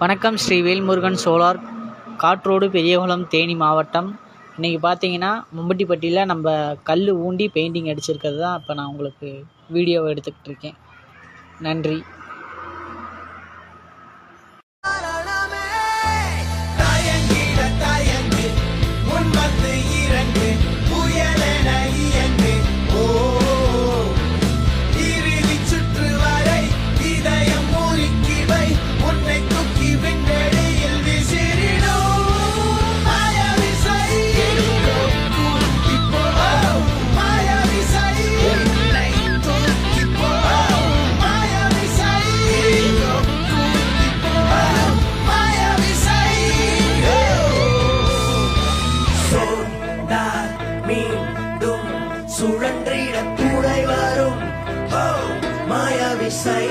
வணக்கம். ஸ்ரீ வேல்முருகன் சோலார், காற்றோடு பெரியகுளம், தேனி மாவட்டம். இன்றைக்கி பார்த்தீங்கன்னா மும்பட்டிப்பட்டியில் நம்ம கல் ஊண்டி பெயிண்டிங் அடிச்சிருக்கிறது தான் இப்போ நான் உங்களுக்கு வீடியோவை எடுத்துக்கிட்டு இருக்கேன். நன்றி. சுழன்றிட துணை வரும் மாயவிசை.